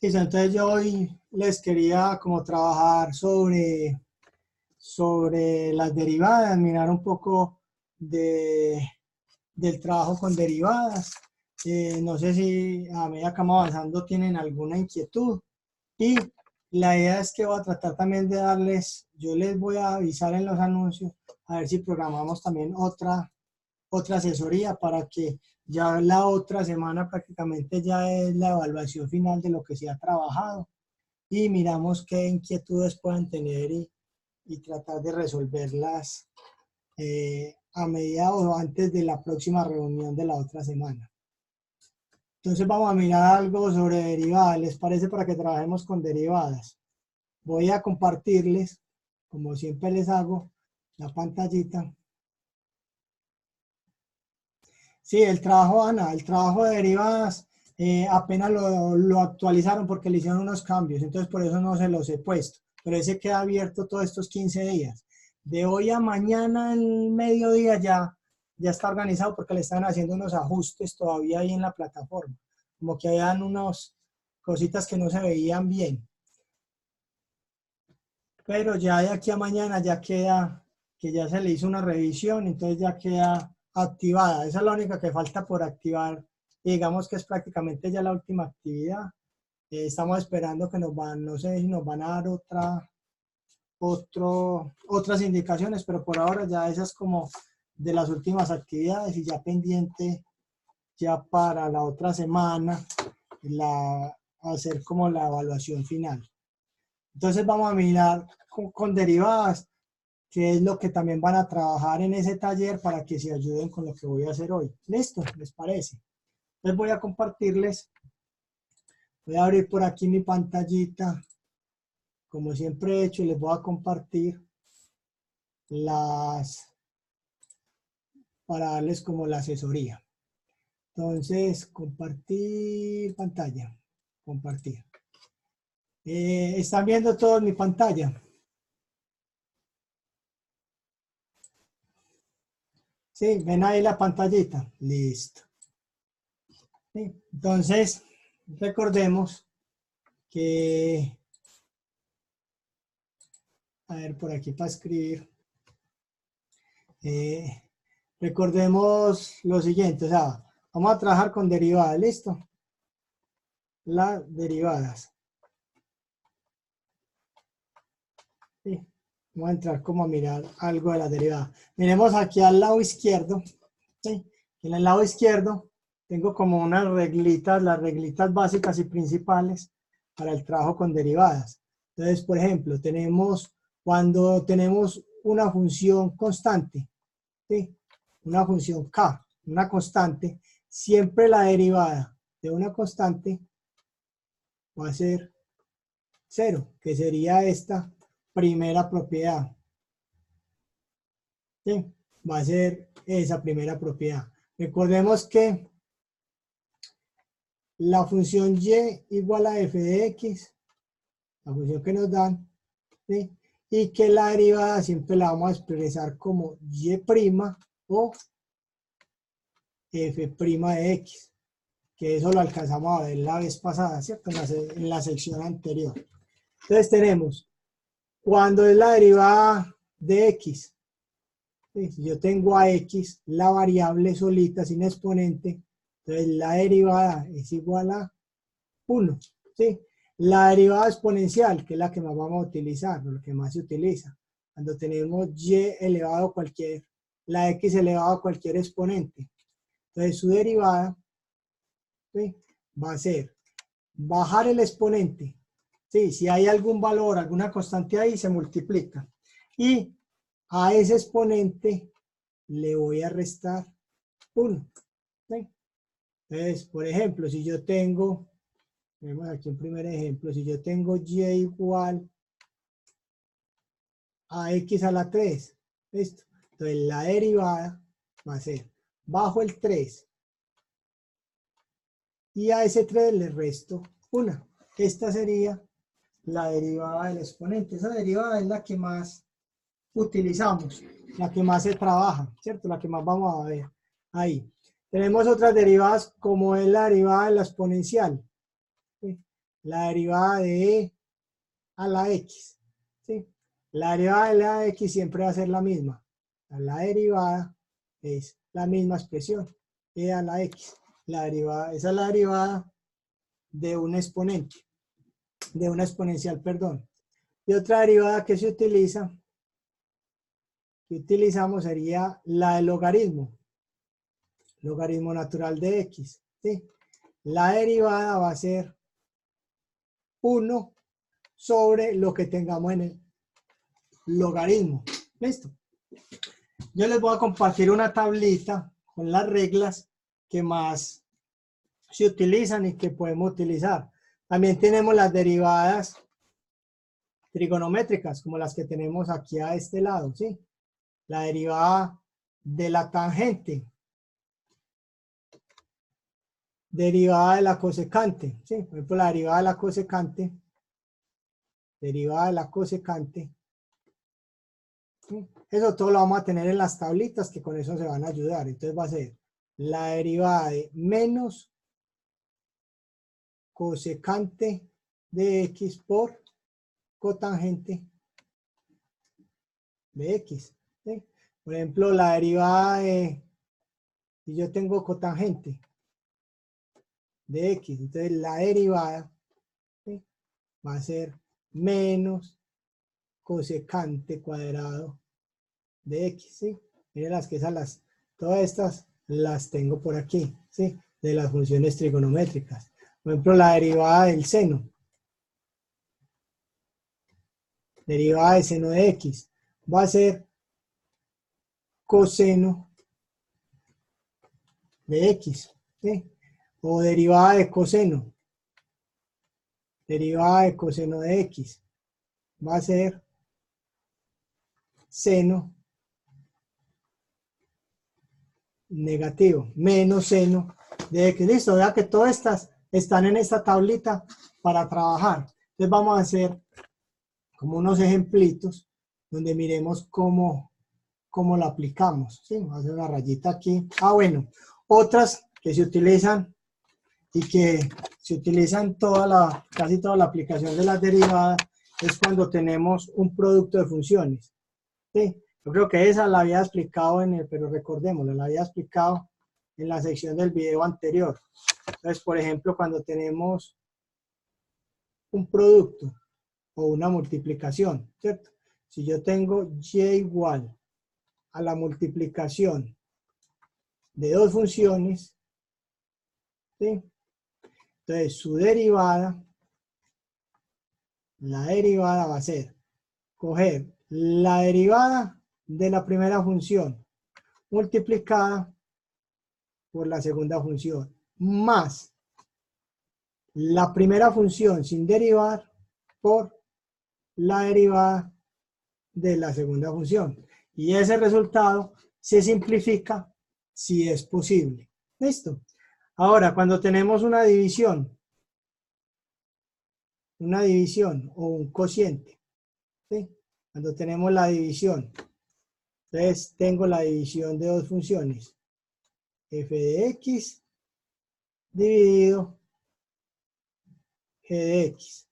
Listo, entonces yo hoy les quería como trabajar sobre las derivadas, mirar un poco del trabajo con derivadas. No sé si a medida que vamos avanzando tienen alguna inquietud. Y la idea es que voy a tratar también de yo les voy a avisar en los anuncios, a ver si programamos también otra asesoría para que ya la otra semana prácticamente ya es la evaluación final de lo que se ha trabajado y miramos qué inquietudes puedan tener y tratar de resolverlas a medida o antes de la próxima reunión de la otra semana. Entonces vamos a mirar algo sobre derivadas. ¿Les parece para que trabajemos con derivadas? Voy a compartirles, como siempre les hago, la pantallita. Sí, Ana, el trabajo de derivadas apenas lo actualizaron porque le hicieron unos cambios, entonces por eso no se los he puesto, pero ese queda abierto todos estos 15 días. De hoy a mañana, en mediodía, ya está organizado porque le están haciendo unos ajustes todavía ahí en la plataforma, como que habían unas cositas que no se veían bien. Pero ya de aquí a mañana ya queda, que ya se le hizo una revisión, entonces ya queda activada. Esa es la única que falta por activar. Y digamos que es prácticamente ya la última actividad. Estamos esperando que no sé si nos van a dar otras indicaciones, pero por ahora ya esa es como de las últimas actividades y ya pendiente ya para la otra semana hacer como la evaluación final. Entonces vamos a mirar con derivadas, que es lo que también van a trabajar en ese taller para que se ayuden con lo que voy a hacer hoy. ¿Listo? ¿Les parece? Entonces voy a compartirles, voy a abrir por aquí mi pantallita, como siempre he hecho, y les voy a compartir para darles como la asesoría. Entonces, compartir pantalla, compartir. ¿Están viendo todos mi pantalla? Sí, ven ahí la pantallita. Listo. ¿Sí? Entonces, recordemos que, a ver, por aquí para escribir, recordemos lo siguiente, o sea, vamos a trabajar con derivadas, ¿listo? Las derivadas. ¿Sí? Vamos a entrar como a mirar algo de la derivada. Miremos aquí al lado izquierdo, ¿sí? En el lado izquierdo tengo como unas reglitas, las reglitas básicas y principales para el trabajo con derivadas. Entonces, por ejemplo, cuando tenemos una función constante, ¿sí? Una función k, una constante, siempre la derivada de una constante va a ser 0, que sería esta primera propiedad. ¿Sí? Va a ser esa primera propiedad. Recordemos que la función y igual a f de x, la función que nos dan, ¿sí? Y que la derivada siempre la vamos a expresar como y' o f' de x, que eso lo alcanzamos a ver la vez pasada, ¿cierto? En la sección anterior. Entonces tenemos, cuando es la derivada de x, ¿sí? Si yo tengo a x, la variable solita sin exponente, entonces la derivada es igual a 1, ¿sí? La derivada exponencial, que es la que más vamos a utilizar, lo que más se utiliza, cuando tenemos y elevado a la x elevado a cualquier exponente. Entonces su derivada, ¿sí? Va a ser bajar el exponente, ¿sí? Si hay algún valor, alguna constante ahí, se multiplica. Y a ese exponente le voy a restar 1, ¿sí? Entonces, por ejemplo, si yo tengo, vemos aquí un primer ejemplo, si yo tengo y igual a x a la 3, ¿listo? Entonces la derivada va a ser bajo el 3 y a ese 3 le resto 1. Esta sería la derivada del exponente. Esa derivada es la que más utilizamos, la que más se trabaja, ¿cierto? La que más vamos a ver ahí. Tenemos otras derivadas como es la derivada de la exponencial, ¿sí? la derivada de e a la x. ¿Sí? La derivada de la x siempre va a ser la misma. La derivada es la misma expresión, e a la x. La derivada, esa es la derivada de un exponente, de una exponencial, perdón. Y otra derivada que se utiliza, que utilizamos sería la del logaritmo. Logaritmo natural de x. ¿Sí? La derivada va a ser 1 sobre lo que tengamos en el logaritmo. ¿Listo? Yo les voy a compartir una tablita con las reglas que más se utilizan y que podemos utilizar. También tenemos las derivadas trigonométricas, como las que tenemos aquí a este lado, ¿sí? La derivada de la tangente, derivada de la cosecante, ¿sí? Por ejemplo, la derivada de la cosecante, derivada de la cosecante, ¿sí? Eso todo lo vamos a tener en las tablitas que con eso se van a ayudar. Entonces va a ser la derivada de menos cosecante de x por cotangente de x. ¿Sí? Por ejemplo, la derivada de, si yo tengo cotangente de x, entonces la derivada, ¿sí?, va a ser menos cosecante cuadrado de x. ¿Sí? Miren las que esas, todas estas las tengo por aquí, ¿sí?, de las funciones trigonométricas. Por ejemplo, la derivada del seno. Derivada de seno de x va a ser coseno de x, ¿sí? O derivada de coseno. Derivada de coseno de x va a ser seno negativo, menos seno de x. Listo, vea que todas estas están en esta tablita para trabajar. Entonces vamos a hacer como unos ejemplitos donde miremos cómo la aplicamos. ¿Sí? Vamos a hacer una rayita aquí. Ah, bueno, otras que se utilizan y que se utilizan casi toda la aplicación de las derivadas es cuando tenemos un producto de funciones. ¿Sí? Yo creo que esa la había explicado pero recordémoslo, la había explicado en la sección del video anterior. Entonces, por ejemplo, cuando tenemos un producto o una multiplicación, ¿cierto? Si yo tengo y igual a la multiplicación de dos funciones, ¿sí?, entonces su derivada, la derivada va a ser coger la derivada de la primera función multiplicada por la segunda función, más la primera función sin derivar por la derivada de la segunda función. Y ese resultado se simplifica si es posible. ¿Listo? Ahora, cuando tenemos una división o un cociente, ¿sí?, cuando tenemos la división, entonces tengo la división de dos funciones, f de x dividido g de x.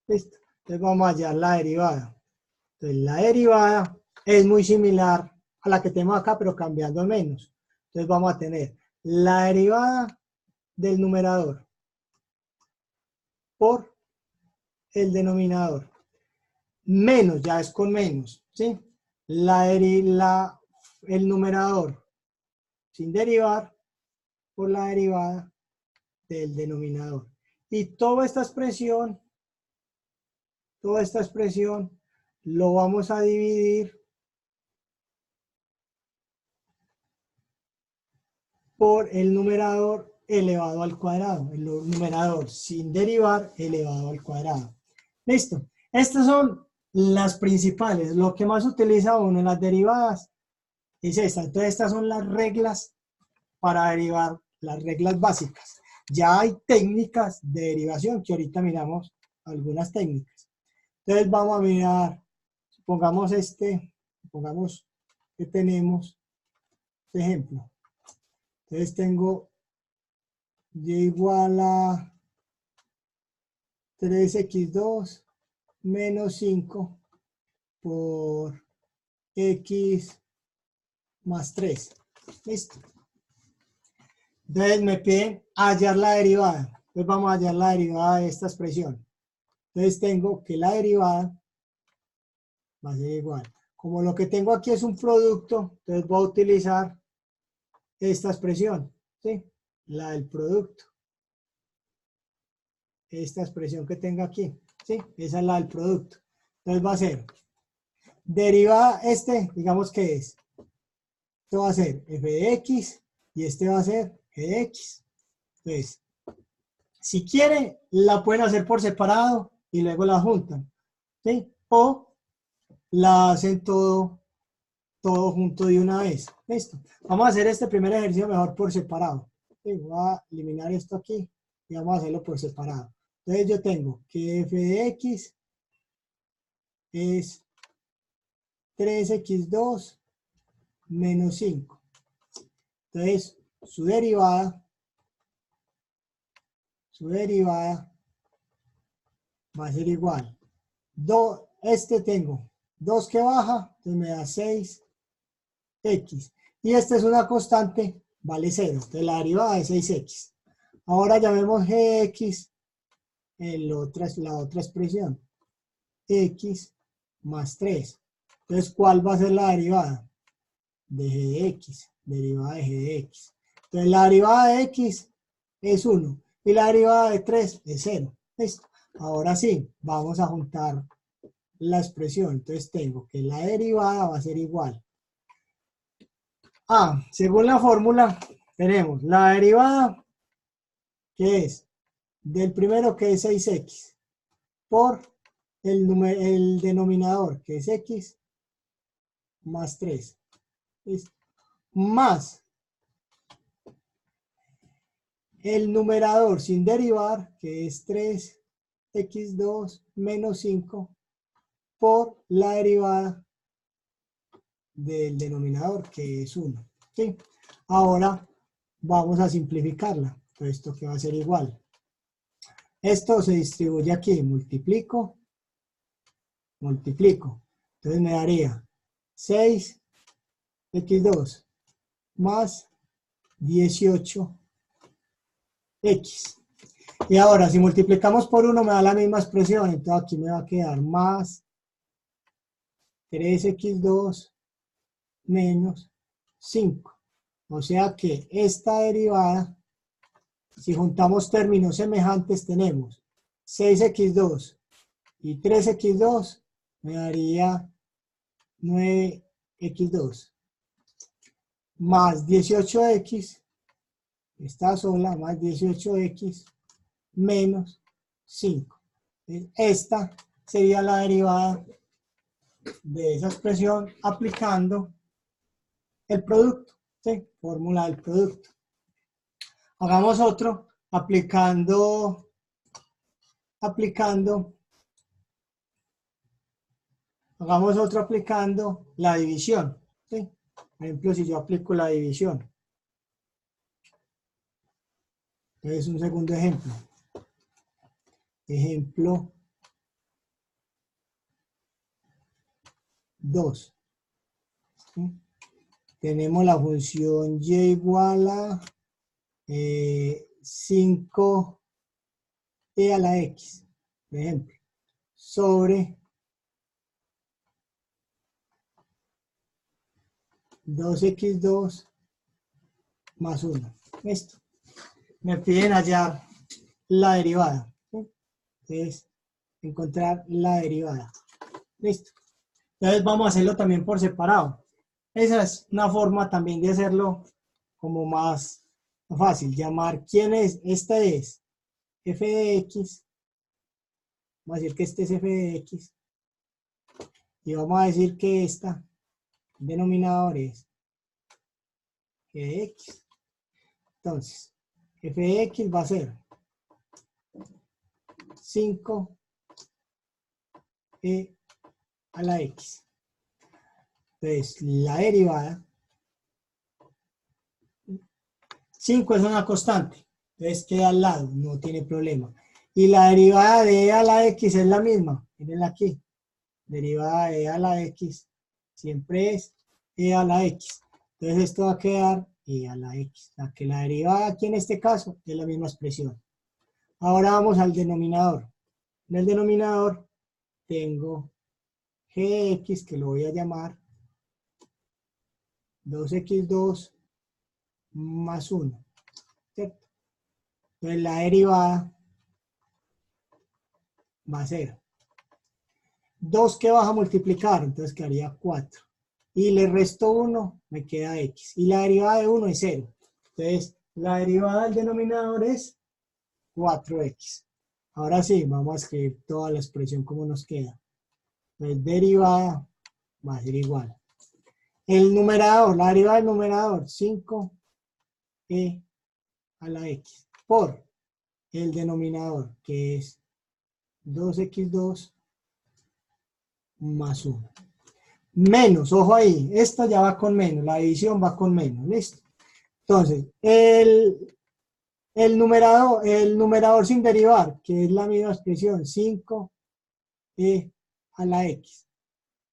¿Listo? Entonces vamos a hallar la derivada. Entonces la derivada es muy similar a la que tenemos acá, pero cambiando menos. Entonces vamos a tener la derivada del numerador por el denominador. Menos, ya es con menos, ¿sí? El numerador sin derivar por la derivada del denominador. Y toda esta expresión lo vamos a dividir por el numerador elevado al cuadrado. El numerador sin derivar elevado al cuadrado. Listo. Estas son las principales. Lo que más utiliza uno en las derivadas es esta. Entonces estas son las reglas para derivar, las reglas básicas. Ya hay técnicas de derivación que ahorita miramos algunas técnicas. Entonces vamos a mirar, supongamos que tenemos este ejemplo. Entonces tengo y igual a 3x2 menos 5 por x más 3. Listo. Entonces me piden hallar la derivada. Entonces vamos a hallar la derivada de esta expresión. Entonces tengo que la derivada va a ser igual. Como lo que tengo aquí es un producto, entonces voy a utilizar esta expresión, ¿sí? La del producto. Esta expresión que tengo aquí, ¿sí? Esa es la del producto. Entonces va a ser derivada, digamos que es. Esto va a ser f de x y este va a ser g de x. Entonces, si quieren, la pueden hacer por separado y luego la juntan, ¿sí? O la hacen todo junto de una vez. Listo. Vamos a hacer este primer ejercicio mejor por separado. ¿Sí? Voy a eliminar esto aquí y vamos a hacerlo por separado. Entonces yo tengo que f de x es 3x2 menos 5. Entonces su derivada va a ser igual. Tengo 2 que baja, entonces me da 6x. Y esta es una constante, vale 0. Entonces la derivada es 6x. Ahora llamemos gx la otra expresión. X más 3. Entonces, ¿cuál va a ser la derivada? De g de x. Derivada de g de x. Entonces, la derivada de x es 1. Y la derivada de 3 es 0. ¿Listo? Ahora sí, vamos a juntar la expresión. Entonces, tengo que la derivada va a ser igual. Según la fórmula, tenemos la derivada, que es del primero, que es 6x, por el denominador, que es x, más 3. ¿Listo? Más el numerador sin derivar, que es 3x2 menos 5, por la derivada del denominador, que es 1. ¿Sí? Ahora vamos a simplificarla. Entonces, esto que va a ser igual. Esto se distribuye aquí. Multiplico. Entonces me daría 6x2 más 18x. Y ahora, si multiplicamos por 1 me da la misma expresión. Entonces aquí me va a quedar más 3x2 menos 5. O sea que esta derivada, si juntamos términos semejantes, tenemos 6x2 y 3x2, me daría 9x2. Más 18x, está sola, más 18x menos 5. Esta sería la derivada de esa expresión aplicando el producto, ¿sí? Fórmula del producto. Hagamos otro aplicando la división, ¿sí? Por ejemplo, si yo aplico la división. Entonces, un segundo ejemplo. Ejemplo 2. ¿Sí? Tenemos la función y igual a 5e a la x, por ejemplo, sobre 2x2 más 1. Esto. Me piden hallar la derivada. ¿Sí? Entonces, encontrar la derivada. Listo. Entonces vamos a hacerlo también por separado. Esa es una forma también de hacerlo como más fácil. Llamar quién es. Esta es f de x. Vamos a decir que este es f de x. Y vamos a decir que esta denominador es g de x. Entonces, f de x va a ser 5e a la x. Entonces, la derivada, 5 es una constante, entonces queda al lado, no tiene problema. Y la derivada de e a la x es la misma. Mirenla aquí. Derivada de e a la x siempre es e a la x. Entonces esto va a quedar e a la x. La que la derivada aquí en este caso es la misma expresión. Ahora vamos al denominador. En el denominador tengo g de x, que lo voy a llamar 2x2 más 1. ¿Cierto? Entonces la derivada va a ser 2 que vas a multiplicar, entonces quedaría 4. Y le resto 1, me queda x. Y la derivada de 1 es 0. Entonces la derivada del denominador es 4x. Ahora sí, vamos a escribir toda la expresión como nos queda. Entonces derivada va a ser igual. El numerador, la derivada del numerador, 5e a la x, por el denominador, que es 2x2 más 1. Menos, ojo ahí, esta ya va con menos, la división va con menos, ¿listo? Entonces, el numerador sin derivar, que es la misma expresión, 5e a la x,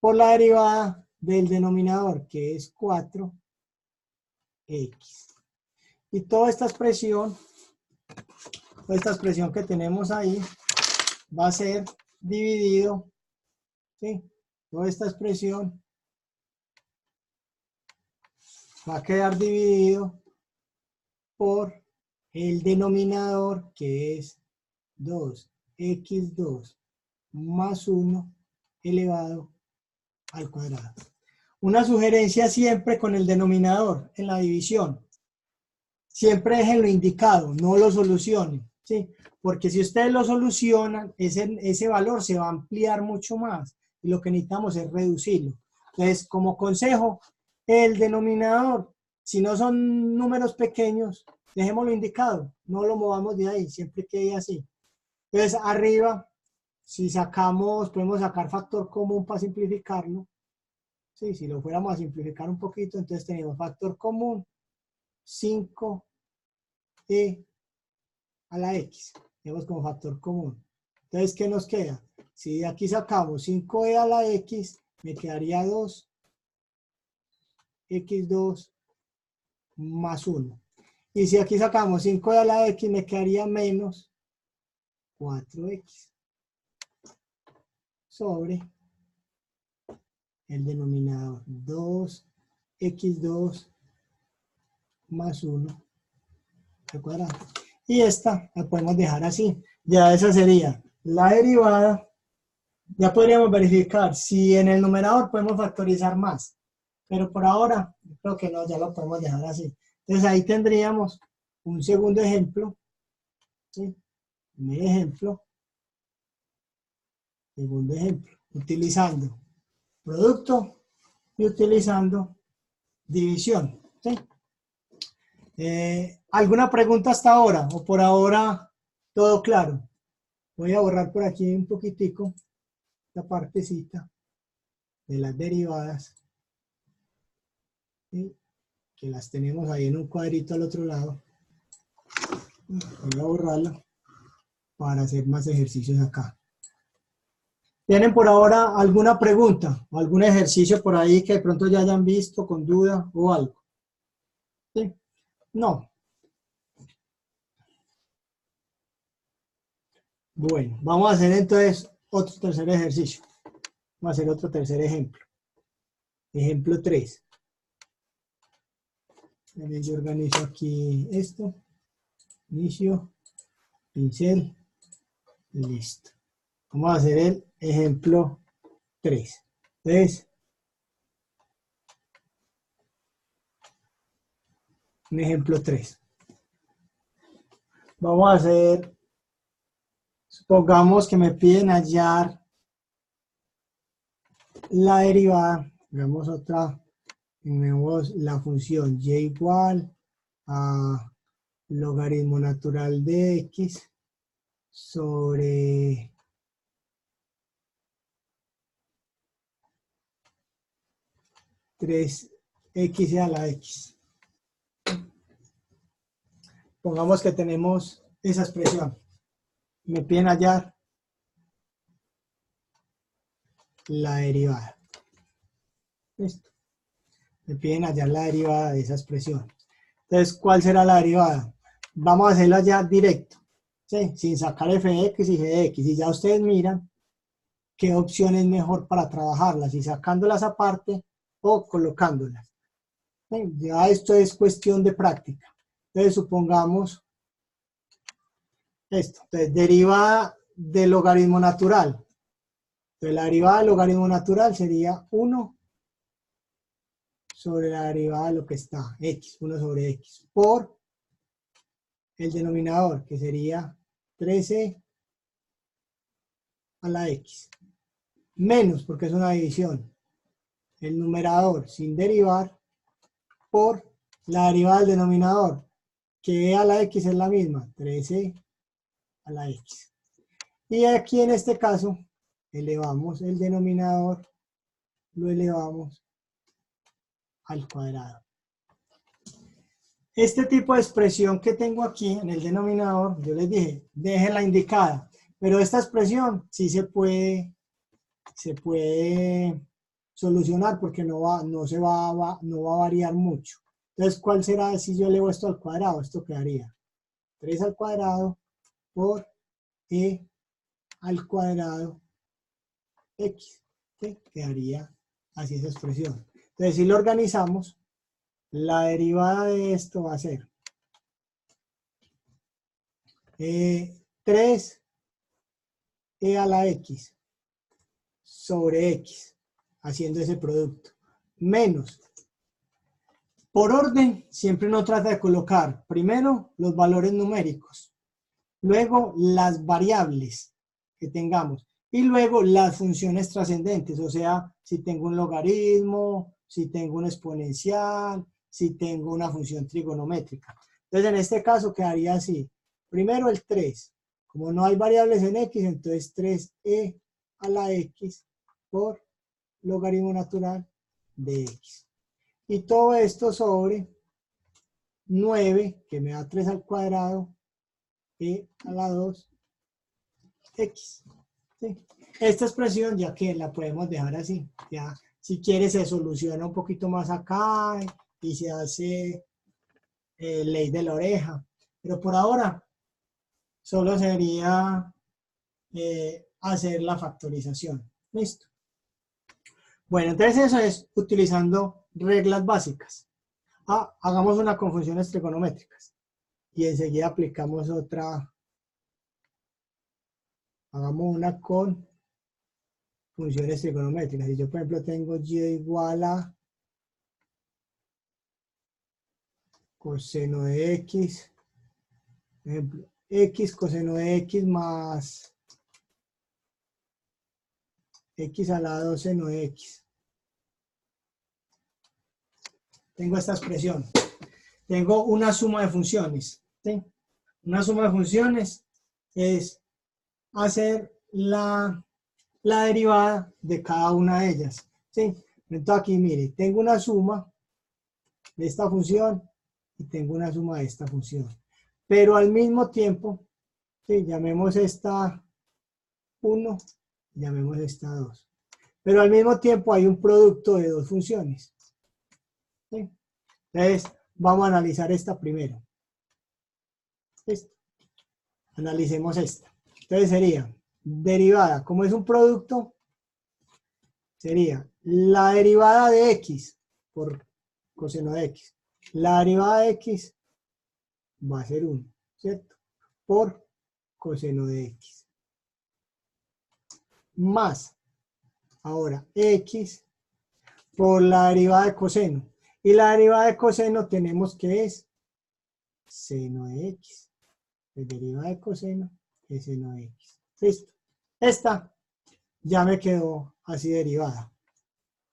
por la derivada del denominador, que es 4x. Y toda esta expresión que tenemos ahí va a ser dividido, ¿sí? Toda esta expresión va a quedar dividido por el denominador, que es 2x2 más 1 elevado al cuadrado. Una sugerencia siempre con el denominador en la división. Siempre déjenlo indicado, no lo solucionen, ¿sí? Porque si ustedes lo solucionan, ese valor se va a ampliar mucho más y lo que necesitamos es reducirlo. Entonces, como consejo, el denominador, si no son números pequeños, dejémoslo indicado, no lo movamos de ahí, siempre quede así. Entonces, arriba, si sacamos, podemos sacar factor común para simplificarlo. Sí, si lo fuéramos a simplificar un poquito, entonces tenemos factor común 5e a la x. Tenemos como factor común. Entonces, ¿qué nos queda? Si de aquí sacamos 5e a la x, me quedaría 2x2 más 1. Y si aquí sacamos 5e a la x, me quedaría menos 4x sobre el denominador 2x2 más 1 al cuadrado. Y esta la podemos dejar así. Ya esa sería la derivada. Ya podríamos verificar si en el numerador podemos factorizar más. Pero por ahora, creo que no, ya lo podemos dejar así. Entonces ahí tendríamos un segundo ejemplo. ¿Sí? Un ejemplo. Segundo ejemplo. Utilizando producto y utilizando división. ¿Sí? ¿Alguna pregunta hasta ahora? ¿O por ahora todo claro? Voy a borrar por aquí un poquitico la partecita de las derivadas. ¿Sí? Que las tenemos ahí en un cuadrito al otro lado. Voy a borrarla para hacer más ejercicios acá. ¿Tienen por ahora alguna pregunta o algún ejercicio por ahí que de pronto ya hayan visto con duda o algo? ¿Sí? No. Bueno, vamos a hacer entonces otro tercer ejercicio. Vamos a hacer otro tercer ejemplo. Ejemplo 3. Yo organizo aquí esto. Inicio, pincel, listo. Vamos a hacer el ejemplo 3. Entonces, un ejemplo 3. Vamos a hacer, supongamos que me piden hallar la derivada. Veamos otra, tenemos la función y igual a logaritmo natural de x sobre tres x a la x. Pongamos que tenemos esa expresión. Me piden hallar la derivada. Listo. Me piden hallar la derivada de esa expresión. Entonces, ¿cuál será la derivada? Vamos a hacerlo ya directo, ¿sí? Sin sacar f de x y g de x. Y ya ustedes miran qué opción es mejor para trabajarlas, y sacándolas aparte o colocándolas. ¿Sí? Ya esto es cuestión de práctica. Entonces, supongamos esto. Entonces, derivada del logaritmo natural. Entonces, la derivada del logaritmo natural sería 1 sobre la derivada de lo que está, x, 1 sobre x, por el denominador, que sería 13 a la x, menos, porque es una división, el numerador sin derivar, por la derivada del denominador, que e a la x es la misma, 13 a la x. Y aquí en este caso, elevamos el denominador, lo elevamos al cuadrado. Este tipo de expresión que tengo aquí en el denominador, yo les dije, déjenla indicada, pero esta expresión sí se puede solucionar porque no va a variar mucho. Entonces, ¿cuál será si yo elevo esto al cuadrado? Esto quedaría 3 al cuadrado por e al cuadrado x. ¿Sí? Quedaría así esa expresión. Entonces, si lo organizamos, la derivada de esto va a ser 3 e a la x sobre x, haciendo ese producto, menos, por orden, siempre uno trata de colocar primero los valores numéricos, luego las variables que tengamos, y luego las funciones trascendentes, o sea, si tengo un logaritmo, si tengo un exponencial, si tengo una función trigonométrica. Entonces, en este caso quedaría así. Primero el 3. Como no hay variables en x, entonces 3e a la x por logaritmo natural de x. Y todo esto sobre 9, que me da 3 al cuadrado, e a la 2, x. ¿Sí? Esta expresión ya que la podemos dejar así. Ya, si quiere se soluciona un poquito más acá y se hace ley de la oreja. Pero por ahora solo sería hacer la factorización. Listo. Bueno, entonces eso es utilizando reglas básicas. Hagamos una con funciones trigonométricas y enseguida aplicamos otra. Hagamos una con funciones trigonométricas. Si yo, por ejemplo, tengo y igual a coseno de x, por ejemplo, x coseno de x más x a la 2 seno de x. Tengo esta expresión. Tengo una suma de funciones. ¿Sí? Una suma de funciones es hacer la derivada de cada una de ellas. ¿Sí? Entonces aquí, mire, tengo una suma de esta función y tengo una suma de esta función. Pero al mismo tiempo, ¿sí? Llamemos esta 1, llamemos esta 2. Pero al mismo tiempo hay un producto de dos funciones. ¿Sí? Entonces, vamos a analizar esta primero. ¿Listo? Analicemos esta. Entonces sería derivada, como es un producto, sería la derivada de x por coseno de x. La derivada de x va a ser 1, ¿cierto? Por coseno de x. Más, ahora, x por la derivada de coseno. Y la derivada de coseno tenemos que es seno de x. La derivada de coseno es seno de x. Listo. Esta ya me quedó así derivada.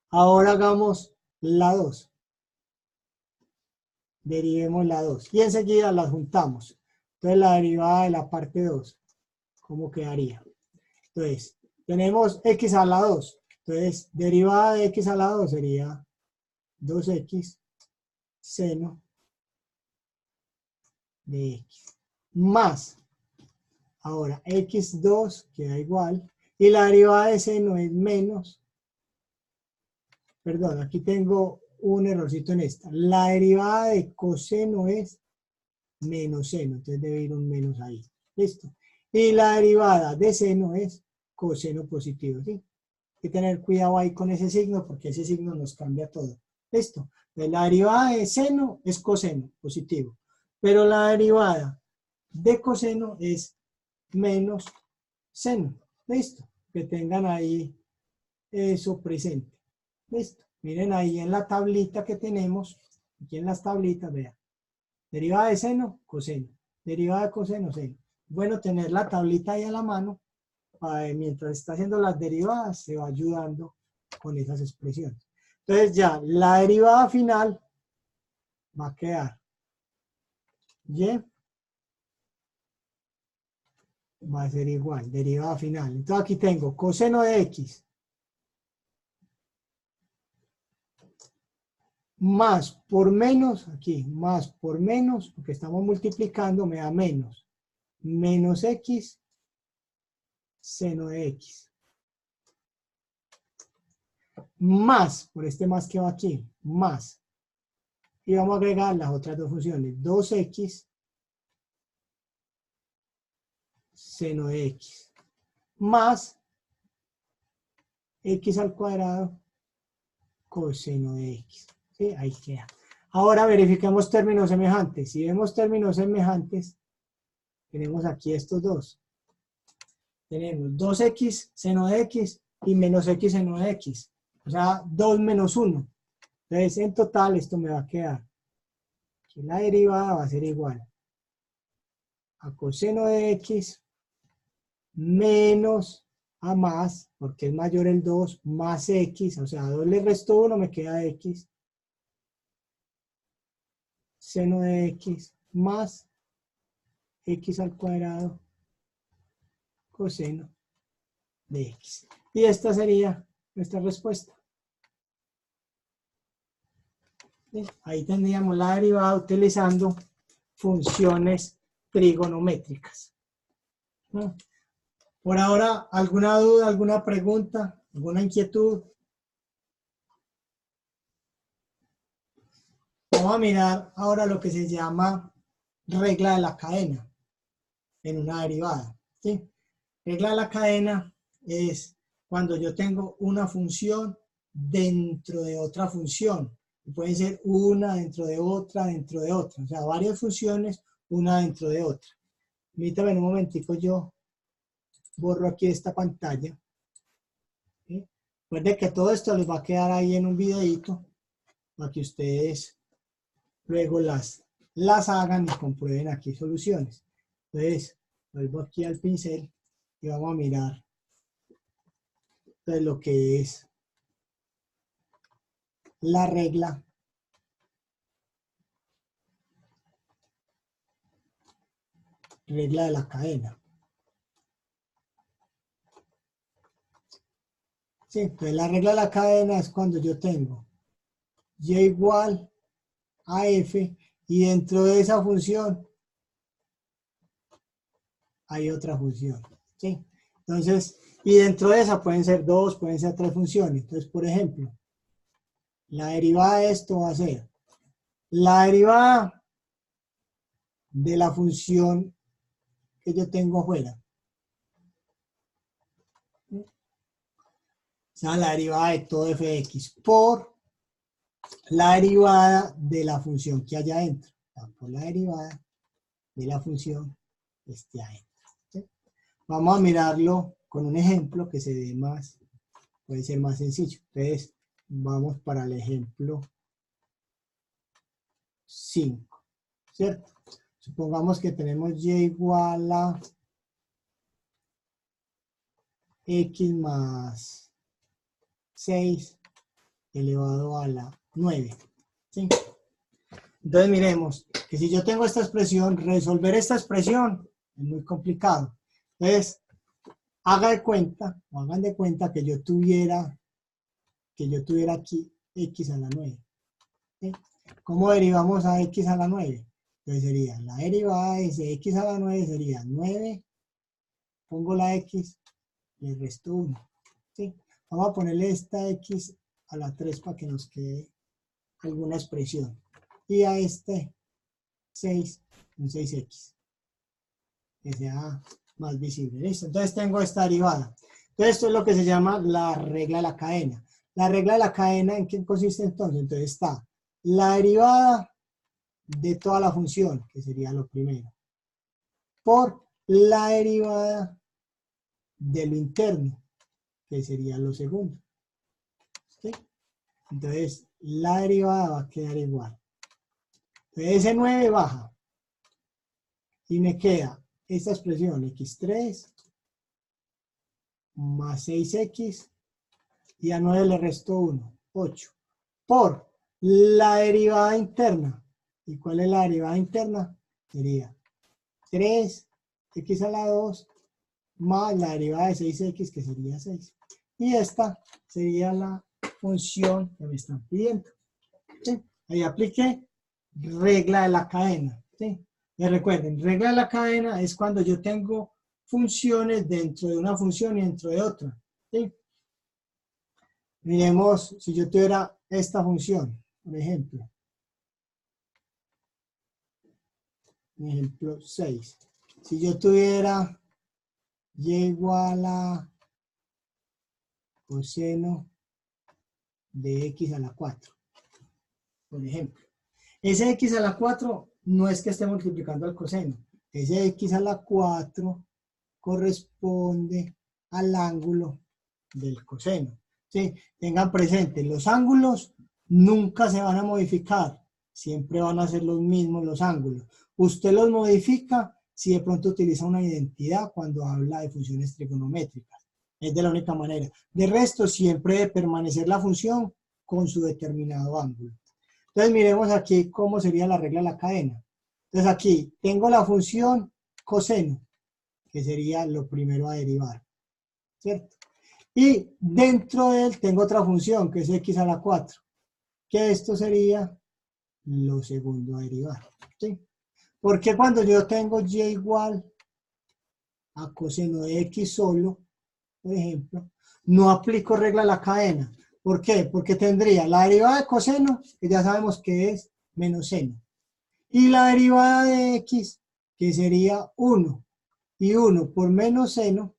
Ahora hagamos la 2. Derivemos la 2. Y enseguida las juntamos. Entonces la derivada de la parte 2. ¿Cómo quedaría? Entonces, tenemos x a la 2. Entonces, derivada de x a la 2 sería 2x seno de x. Más, Ahora, x2 queda igual. Y la derivada de seno es menos. Perdón, aquí tengo un errorcito en esta. La derivada de coseno es menos seno. Entonces debe ir un menos ahí. Listo. Y la derivada de seno es coseno positivo. ¿Sí? Hay que tener cuidado ahí con ese signo porque ese signo nos cambia todo. Listo. Entonces, la derivada de seno es coseno positivo. Pero la derivada de coseno es menos seno. Listo. Que tengan ahí eso presente. Listo. Miren ahí en la tablita que tenemos. Aquí en las tablitas, vean. Derivada de seno, coseno. Derivada de coseno, seno. Bueno, tener la tablita ahí a la mano. Mientras está haciendo las derivadas, se va ayudando con esas expresiones. Entonces ya, la derivada final va a quedar y va a ser igual, derivada final. Entonces aquí tengo coseno de x más por menos, aquí, más por menos, porque estamos multiplicando, me da menos. Menos x seno de x. Más, por este más que va aquí, más. Y vamos a agregar las otras dos funciones. 2x seno de x. Más x al cuadrado coseno de x. ¿Sí? Ahí queda. Ahora verifiquemos términos semejantes. Si vemos términos semejantes, tenemos aquí estos dos. Tenemos 2x seno de x y menos x seno de x. O sea, 2 menos 1. Entonces, en total, esto me va a quedar que la derivada va a ser igual a coseno de x menos a más, porque es mayor el 2, más x, o sea, a 2 le resto 1, me queda x, seno de x, más x al cuadrado, coseno de x. Y esta sería nuestra respuesta. ¿Sí? Ahí tendríamos la derivada utilizando funciones trigonométricas. ¿No? Por ahora, ¿alguna duda, alguna pregunta, alguna inquietud? Vamos a mirar ahora lo que se llama regla de la cadena en una derivada. ¿Sí? Regla de la cadena es cuando yo tengo una función dentro de otra función. Puede ser una dentro de otra, dentro de otra. O sea, varias funciones, una dentro de otra. Permítame un momentico, yo borro aquí esta pantalla. ¿Sí? Recuerden que todo esto les va a quedar ahí en un videito para que ustedes luego las hagan y comprueben aquí soluciones. Entonces, vuelvo aquí al pincel y vamos a mirar entonces, lo que es la regla de la cadena. Sí, entonces la regla de la cadena es cuando yo tengo y igual a f y dentro de esa función hay otra función. ¿Sí? Entonces, y dentro de esa pueden ser dos, pueden ser tres funciones. Entonces, por ejemplo, la derivada de esto va a ser la derivada de la función que yo tengo afuera. O sea, la derivada de todo f de x por la derivada de la función que haya adentro. O sea, por la derivada de la función que esté adentro. ¿Sí? Vamos a mirarlo con un ejemplo que se dé más, puede ser más sencillo. Entonces, vamos para el ejemplo 5, ¿cierto? Supongamos que tenemos y igual a x más 6 elevado a la 9. ¿Sí? Entonces miremos que si yo tengo esta expresión, resolver esta expresión es muy complicado. Entonces, hagan de cuenta que yo tuviera aquí x a la 9. ¿Sí? ¿Cómo derivamos a x a la 9? Entonces sería la derivada de x a la 9 sería 9 pongo la x, le resto 1. ¿Sí? Vamos a ponerle esta x a la 3 para que nos quede alguna expresión. Y a este 6, un 6x. Que sea más visible. ¿Listo? Entonces tengo esta derivada. Entonces esto es lo que se llama la regla de la cadena. La regla de la cadena, ¿en qué consiste entonces? Entonces está la derivada de toda la función, que sería lo primero, por la derivada de lo interno, que sería lo segundo. ¿Sí? Entonces la derivada va a quedar igual. Entonces ese 9 baja y me queda esta expresión x3 más 6x y a 9 le resto 1, 8, por la derivada interna. ¿Y cuál es la derivada interna? Sería 3x a la 2 más la derivada de 6x, que sería 6. Y esta sería la función que me están pidiendo. ¿Sí? Ahí apliqué regla de la cadena. ¿Sí? Y recuerden, regla de la cadena es cuando yo tengo funciones dentro de una función y dentro de otra. ¿Sí? Miremos, si yo tuviera esta función, por ejemplo, 6. Si yo tuviera y igual a coseno de x a la 4, por ejemplo. Ese x a la 4 no es que esté multiplicando al coseno. Ese x a la 4 corresponde al ángulo del coseno. ¿Sí? Tengan presente, los ángulos nunca se van a modificar. Siempre van a ser los mismos los ángulos. Usted los modifica si de pronto utiliza una identidad cuando habla de funciones trigonométricas. Es de la única manera. De resto, siempre debe permanecer la función con su determinado ángulo. Entonces, miremos aquí cómo sería la regla de la cadena. Entonces, aquí tengo la función coseno, que sería lo primero a derivar, ¿cierto? Y dentro de él tengo otra función, que es x a la 4, que esto sería lo segundo a derivar, ¿sí? Porque cuando yo tengo y igual a coseno de x solo, por ejemplo, no aplico regla a la cadena. ¿Por qué? Porque tendría la derivada de coseno, que ya sabemos que es menos seno, y la derivada de x, que sería 1, y 1 por menos seno,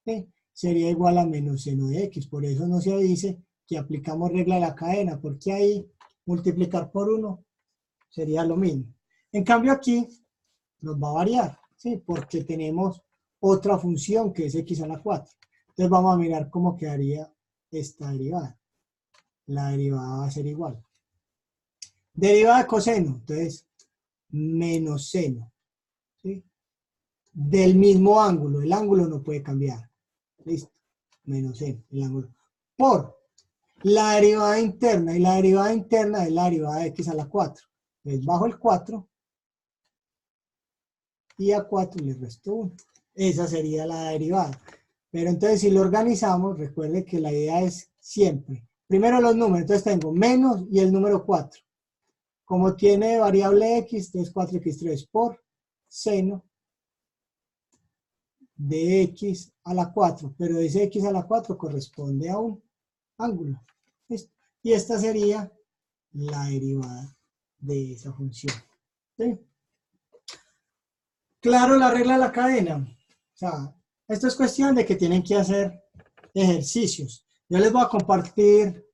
¿sí? Sería igual a menos seno de x. Por eso no se dice que aplicamos regla a la cadena, porque ahí multiplicar por 1 sería lo mismo. En cambio aquí nos va a variar, ¿sí? Porque tenemos otra función que es x a la 4. Entonces vamos a mirar cómo quedaría esta derivada. La derivada va a ser igual. Derivada de coseno, entonces menos seno, ¿sí? Del mismo ángulo, el ángulo no puede cambiar. Listo, menos seno, el ángulo. Por la derivada interna, y la derivada interna es la derivada de x a la 4. Entonces bajo el 4 y a 4 le resto 1. Esa sería la derivada. Pero entonces si lo organizamos, recuerde que la idea es siempre, primero los números, entonces tengo menos y el número 4. Como tiene variable x, entonces 4x3 por seno de x a la 4, pero ese x a la 4 corresponde a un ángulo. ¿Listo? Y esta sería la derivada de esa función. ¿Sí? Claro, la regla de la cadena. O sea, esto es cuestión de que tienen que hacer ejercicios. Yo les voy a compartir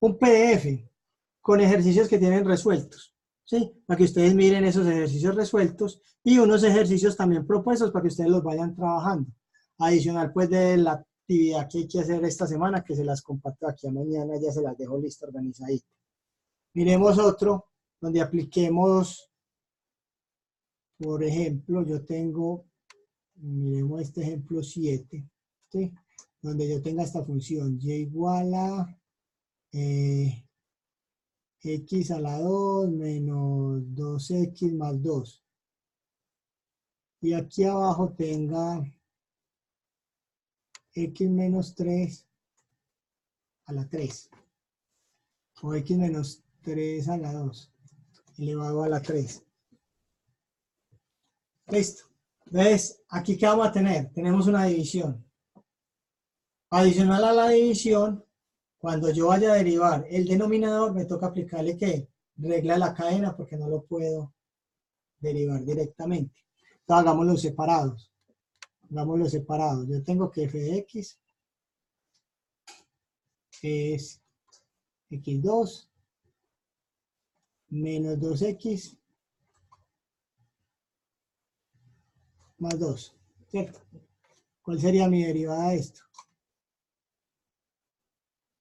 un PDF con ejercicios que tienen resueltos, ¿sí? Para que ustedes miren esos ejercicios resueltos y unos ejercicios también propuestos para que ustedes los vayan trabajando. Adicional, pues, de la actividad que hay que hacer esta semana, que se las comparto aquí a mañana, ya se las dejo lista, organizadita. Miremos otro donde apliquemos, por ejemplo, yo tengo, miremos este ejemplo 7, ¿sí? Donde yo tenga esta función y igual a x a la 2 menos 2x más 2. Y aquí abajo tenga x menos 3 a la 3. O x menos 3 a la 2 elevado a la 3. Listo. Entonces, aquí ¿qué vamos a tener? Tenemos una división. Adicional a la división, cuando yo vaya a derivar el denominador, me toca aplicarle ¿qué? Regla de la cadena, porque no lo puedo derivar directamente. Entonces, hagámoslos separados. Hagámoslos separados. Yo tengo que f de x es x2 menos 2x más 2, ¿cierto? ¿Cuál sería mi derivada de esto?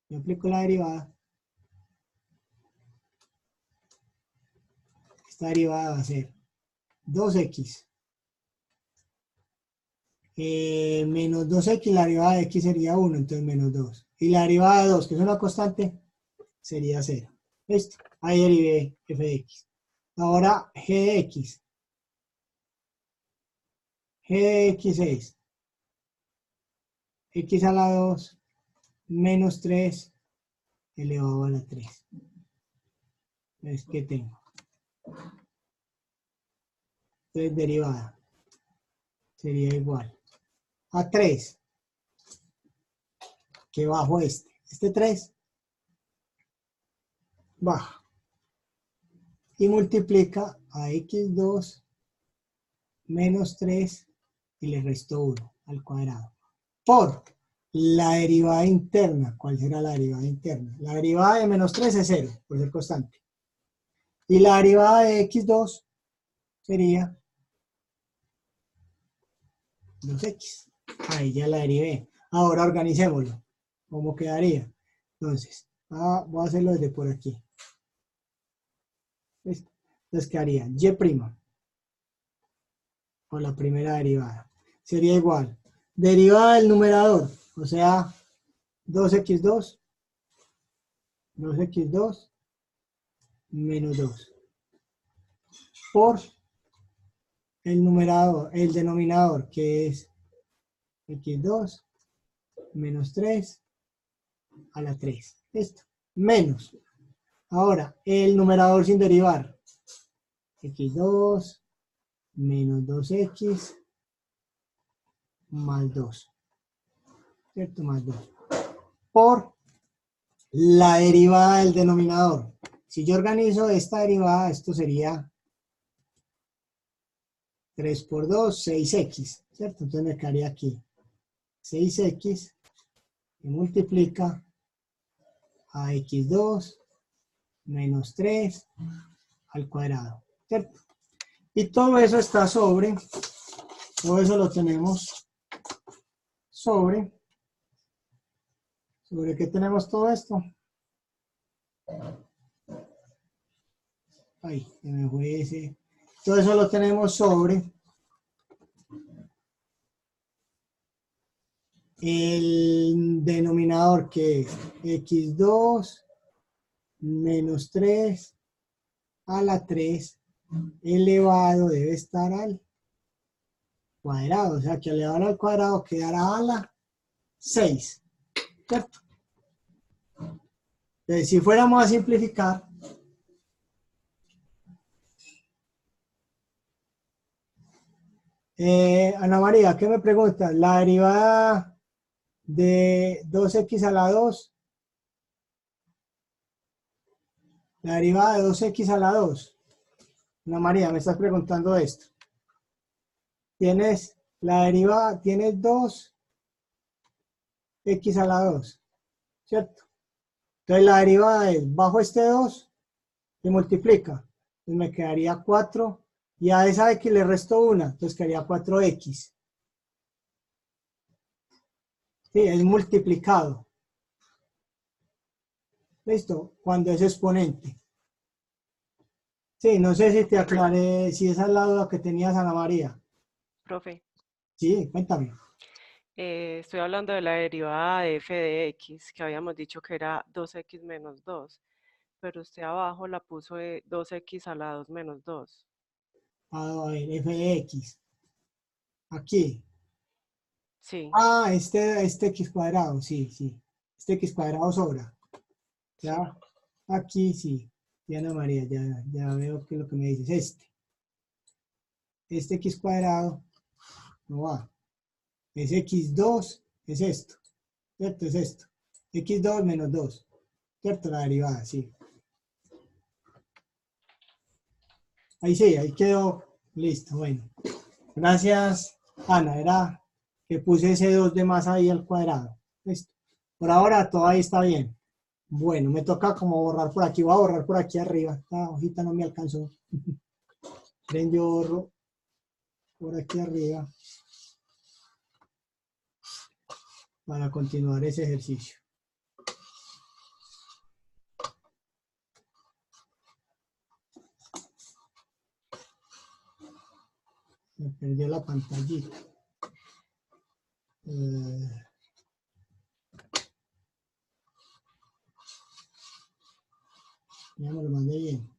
Yo aplico la derivada. Esta derivada va a ser 2x menos 2x, la derivada de x sería 1, entonces menos 2. Y la derivada de 2, que es una constante, sería 0. ¿Listo? Ahí derivé f de x. Ahora g de x. G de x es x a la 2 menos 3 elevado a la 3. Entonces, ¿qué tengo? Entonces, derivada sería igual a 3, que bajo este 3 baja y multiplica a x2 menos 3 y le resto 1 al cuadrado por la derivada interna. ¿Cuál será la derivada interna? La derivada de menos 3 es 0, por ser constante. Y la derivada de x2 sería 2x. Ahí ya la derivé. Ahora organicémoslo. ¿Cómo quedaría? Entonces, voy a hacerlo desde por aquí. ¿Listo? Entonces quedaría y' con la primera derivada. Sería igual. Derivada del numerador, o sea, 2x2 menos 2 por el numerador, el denominador, que es x2 menos 3 a la 3. Listo. Menos. Ahora, el numerador sin derivar. x2 menos 2x más 2. ¿Cierto? Más 2. Por la derivada del denominador. Si yo organizo esta derivada, esto sería 3 por 2, 6x. ¿Cierto? Entonces me quedaría aquí 6x y multiplica a x2 menos 3 al cuadrado, ¿cierto? Y todo eso está sobre, todo eso lo tenemos sobre ¿qué tenemos todo esto? Ay, se me fue ese. Todo eso lo tenemos sobre el denominador, que es x2 menos 3 a la 3 elevado debe estar al cuadrado, o sea que elevado al cuadrado quedará a la 6, ¿cierto? Entonces, si fuéramos a simplificar, Ana María, ¿qué me preguntas? La derivada de 2x a la 2, la derivada de 2x a la 2. Ana María, me estás preguntando esto. Tienes la derivada, tienes 2x a la 2, ¿cierto? Entonces la derivada es, bajo este 2, se multiplica. Entonces me quedaría 4, y a esa x le resto 1, entonces quedaría 4x. Sí, es multiplicado. ¿Listo? Cuando es exponente. Sí, no sé si te aclaré, si esa es la duda que tenías, Ana María. Profe, Sí, cuéntame. estoy hablando de la derivada de f de x, que habíamos dicho que era 2x menos 2, pero usted abajo la puso de 2x a la 2 menos 2. A ver, f de x. Aquí. Sí, Ah, este x cuadrado, sí, sí. Este x cuadrado sobra. sí. Ya, aquí sí. Ya, Ana María, ya veo que lo que me dices. Este x cuadrado no va. Es x2, es esto, ¿cierto? Es esto. x2 menos 2, ¿cierto? La derivada, sí. Ahí sí, ahí quedó listo. Bueno, gracias, Ana. Era que puse ese 2 de más ahí al cuadrado. Listo. Por ahora todo ahí está bien. Bueno, me toca como borrar por aquí. Voy a borrar por aquí arriba. Esta hojita no me alcanzó. Ven, yo borro por aquí arriba para continuar ese ejercicio. Me perdió la pantallita. Ya me lo mandé bien.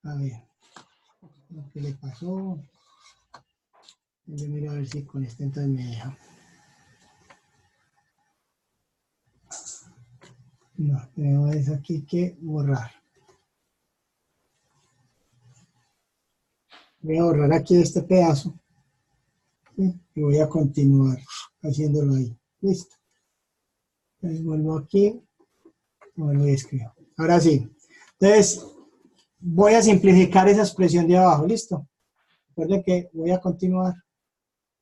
A ver, lo que le pasó. Yo miro a ver si con este entonces me deja. No, tenemos aquí que borrar. Voy a borrar aquí este pedazo. ¿Sí? Y voy a continuar haciéndolo ahí. Listo. Entonces vuelvo aquí. Vuelvo y escribo. Ahora sí. Entonces, voy a simplificar esa expresión de abajo. Listo. Recuerden que voy a continuar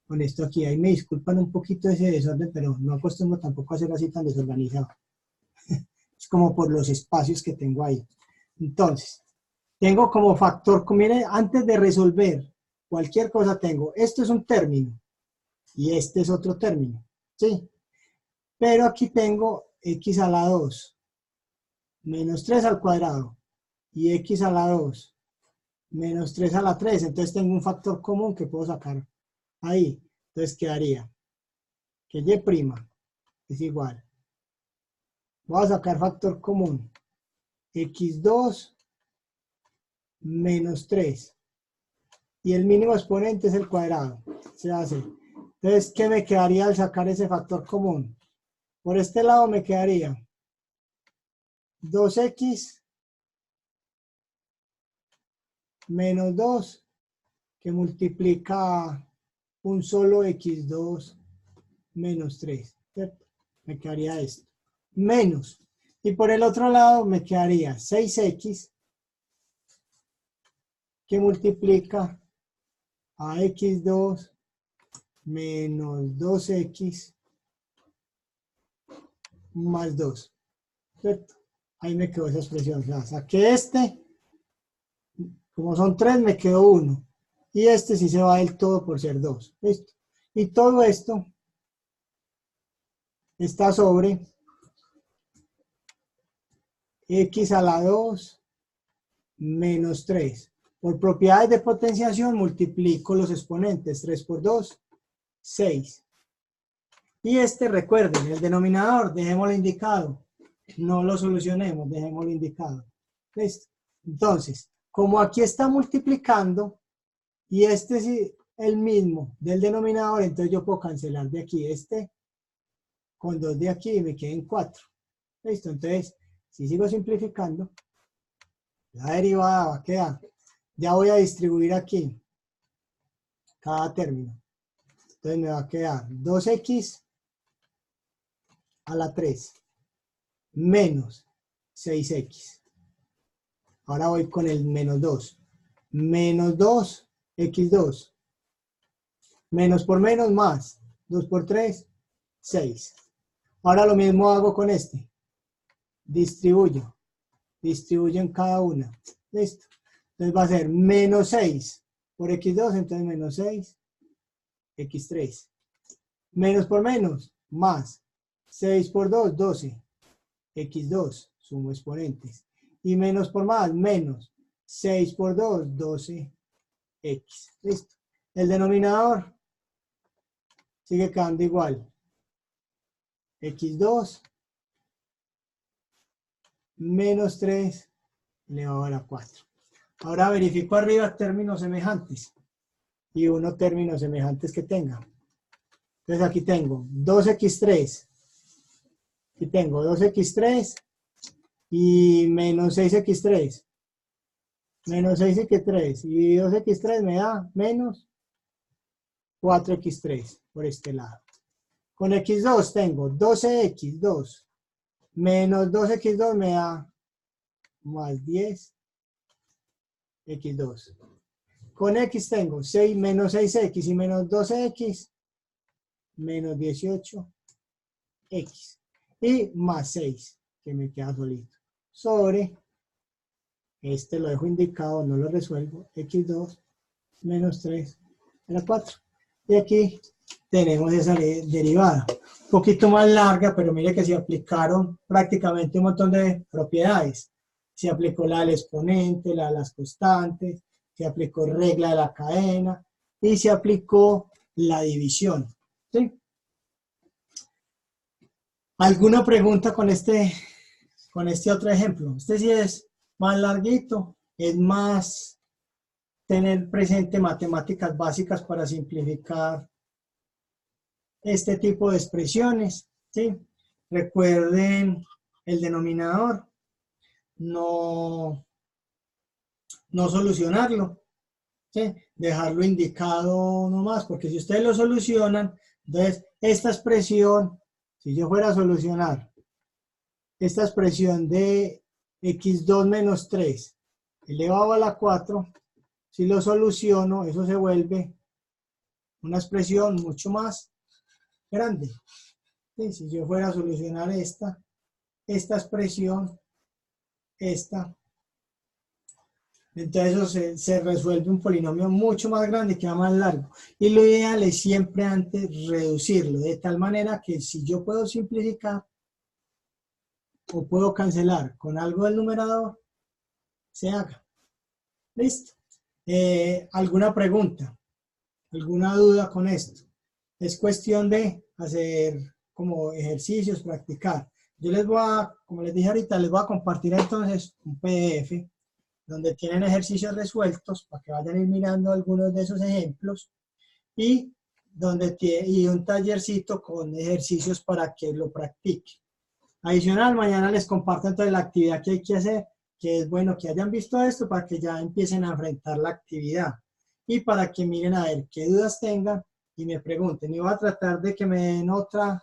con esto aquí. Ahí me disculpan un poquito ese desorden, pero no acostumbro tampoco a hacer así tan desorganizado. Es como por los espacios que tengo ahí. Entonces, tengo como factor, mire, antes de resolver cualquier cosa tengo, esto es un término y este es otro término, ¿sí? Pero aquí tengo x a la 2 menos 3 al cuadrado y x a la 2 menos 3 a la 3, entonces tengo un factor común que puedo sacar ahí. Entonces quedaría que y' es igual. Voy a sacar factor común, x2 menos 3. Y el mínimo exponente es el cuadrado. Se hace. Entonces, ¿qué me quedaría al sacar ese factor común? Por este lado me quedaría 2x menos 2, que multiplica un solo x2 menos 3. ¿Cierto? Me quedaría esto. Menos. Y por el otro lado me quedaría 6x, que multiplica a x2 menos 2x más 2. ¿Cierto? Ahí me quedó esa expresión. O sea, saqué este, como son 3, me quedó 1. Y este sí se va del todo por ser 2. ¿Listo? Y todo esto está sobre x a la 2 menos 3. Por propiedades de potenciación multiplico los exponentes. 3 por 2, 6. Y este, recuerden, el denominador, dejémoslo indicado. No lo solucionemos, dejémoslo indicado. ¿Listo? Entonces, como aquí está multiplicando, y este es el mismo del denominador, entonces yo puedo cancelar de aquí este con 2 de aquí y me queden 4. ¿Listo? Entonces, si sigo simplificando, la derivada va a quedar. Ya voy a distribuir aquí cada término. Entonces me va a quedar 2x a la 3 menos 6x. Ahora voy con el menos 2. Menos 2, x2. Menos por menos más. 2 por 3, 6. Ahora lo mismo hago con este. Distribuyo. Distribuyo en cada una. Listo. Entonces va a ser menos 6 por x2, entonces menos 6, x3. Menos por menos, más. 6 por 2, 12. x2, sumo exponentes. Y menos por más, menos. 6 por 2, 12x. Listo. El denominador sigue quedando igual. x2 menos 3 elevado a la 4. Ahora verifico arriba términos semejantes. Y uno términos semejantes que tenga. Entonces aquí tengo 2x3. Aquí tengo 2x3 y menos 6x3. Menos 6x3 y 2x3 me da menos 4x3 por este lado. Con x2 tengo 12x2 menos 2x2 me da más 10x2. Con x tengo 6 menos 6x y menos 12x menos 18x. Y más 6, que me queda solito. Sobre, este lo dejo indicado, no lo resuelvo, x2 menos 3 era 4. Y aquí tenemos esa derivada. Un poquito más larga, pero mire que se aplicaron prácticamente un montón de propiedades. Se aplicó la del exponente, la de las constantes, se aplicó regla de la cadena y se aplicó la división. ¿Sí? ¿Alguna pregunta con este otro ejemplo? Este sí es más larguito, es más tener presente matemáticas básicas para simplificar este tipo de expresiones, ¿sí? Recuerden el denominador, no solucionarlo, ¿sí? Dejarlo indicado nomás, porque si ustedes lo solucionan, entonces esta expresión, si yo fuera a solucionar esta expresión de x2 menos 3 elevado a la 4, si lo soluciono, eso se vuelve una expresión mucho más grande. ¿Sí? Si yo fuera a solucionar esta expresión, entonces eso se resuelve un polinomio mucho más grande, queda más largo. Y lo ideal es siempre antes reducirlo, de tal manera que si yo puedo simplificar o puedo cancelar con algo del numerador, se haga. ¿Listo? ¿Alguna pregunta? ¿Alguna duda con esto? Es cuestión de hacer como ejercicios, practicar. Yo les voy a, como les dije ahorita, les voy a compartir entonces un PDF donde tienen ejercicios resueltos para que vayan a ir mirando algunos de esos ejemplos y un tallercito con ejercicios para que lo practiquen. Adicional, mañana les comparto entonces la actividad que hay que hacer, que es bueno que hayan visto esto para que ya empiecen a enfrentar la actividad y para que miren a ver qué dudas tengan y me pregunten. Y voy a tratar de que me den otra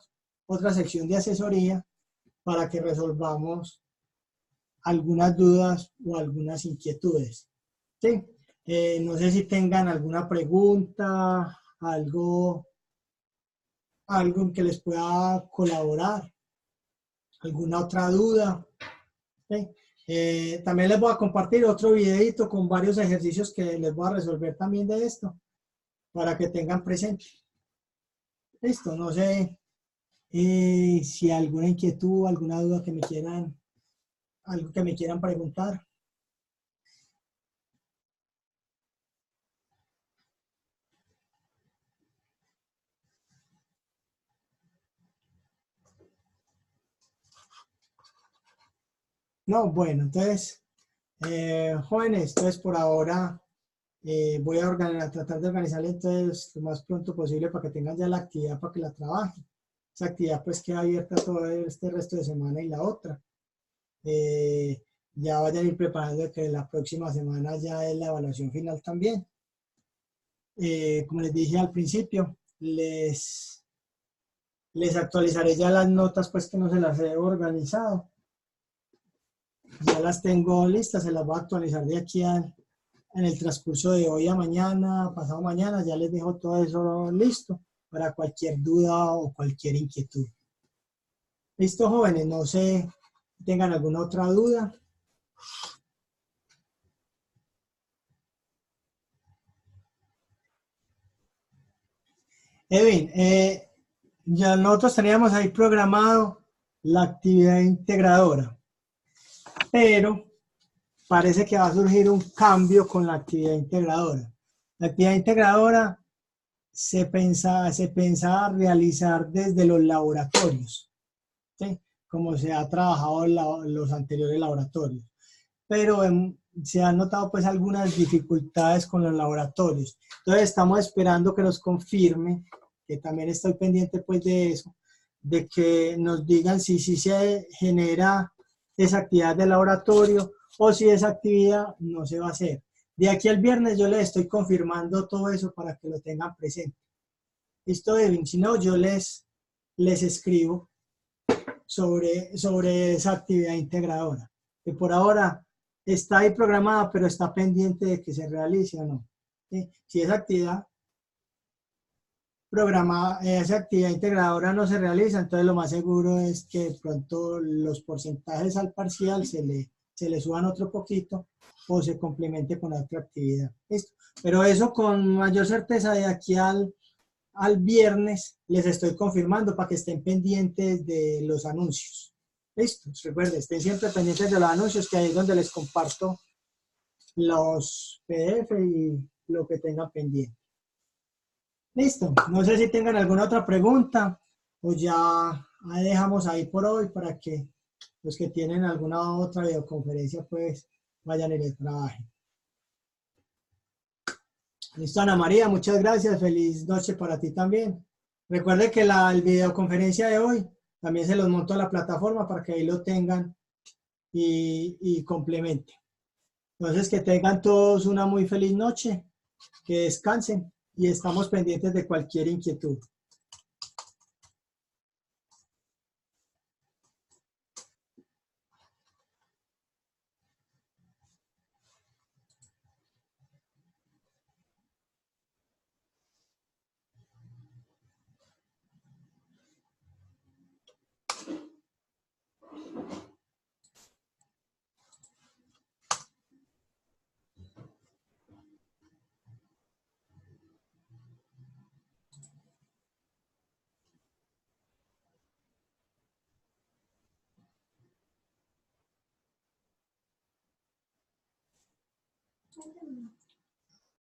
sección de asesoría para que resolvamos algunas dudas o algunas inquietudes. ¿Sí? No sé si tengan alguna pregunta, algo en que les pueda colaborar, alguna otra duda. ¿Sí? También les voy a compartir otro videito con varios ejercicios que les voy a resolver también de esto, para que tengan presente. Listo, no sé si alguna inquietud, alguna duda que me quieran, algo que me quieran preguntar. No, bueno, entonces, jóvenes, entonces por ahora voy a tratar de organizar entonces lo más pronto posible para que tengan ya la actividad para que la trabajen. Esa actividad pues queda abierta todo este resto de semana y la otra. Ya vayan a ir preparando que la próxima semana ya es la evaluación final también. Como les dije al principio, les actualizaré ya las notas pues que no se las he organizado. Ya las tengo listas, se las voy a actualizar de aquí en el transcurso de hoy a mañana, pasado mañana, ya les dejo todo eso listo para cualquier duda o cualquier inquietud. Listo, jóvenes, no sé si tengan alguna otra duda. Edwin, ya nosotros teníamos ahí programado la actividad integradora, pero parece que va a surgir un cambio con la actividad integradora. La actividad integradora se pensaba realizar desde los laboratorios, ¿sí? Como se ha trabajado en los anteriores laboratorios. Pero se han notado pues algunas dificultades con los laboratorios. Entonces estamos esperando que nos confirme, que también estoy pendiente pues de eso, de que nos digan si se genera esa actividad de laboratorio o si esa actividad no se va a hacer. De aquí al viernes yo les estoy confirmando todo eso para que lo tengan presente. Listo, Edwin. Si no, yo les escribo sobre esa actividad integradora, que por ahora está ahí programada, pero está pendiente de que se realice o no. ¿Sí? Si esa actividad programada, esa actividad integradora no se realiza, entonces lo más seguro es que de pronto los porcentajes al parcial se le suban otro poquito o se complemente con otra actividad. ¿Listo? Pero eso con mayor certeza de aquí al viernes les estoy confirmando para que estén pendientes de los anuncios. ¿Listo? Recuerden, estén siempre pendientes de los anuncios, que ahí es donde les comparto los PDF y lo que tengan pendiente. Listo. No sé si tengan alguna otra pregunta o ya dejamos ahí por hoy para que los que tienen alguna otra videoconferencia pues vayan y les trabajen. Listo, Ana María, muchas gracias. Feliz noche para ti también. Recuerde que la videoconferencia de hoy también se los monto a la plataforma para que ahí lo tengan y complementen. Entonces, que tengan todos una muy feliz noche, que descansen y estamos pendientes de cualquier inquietud.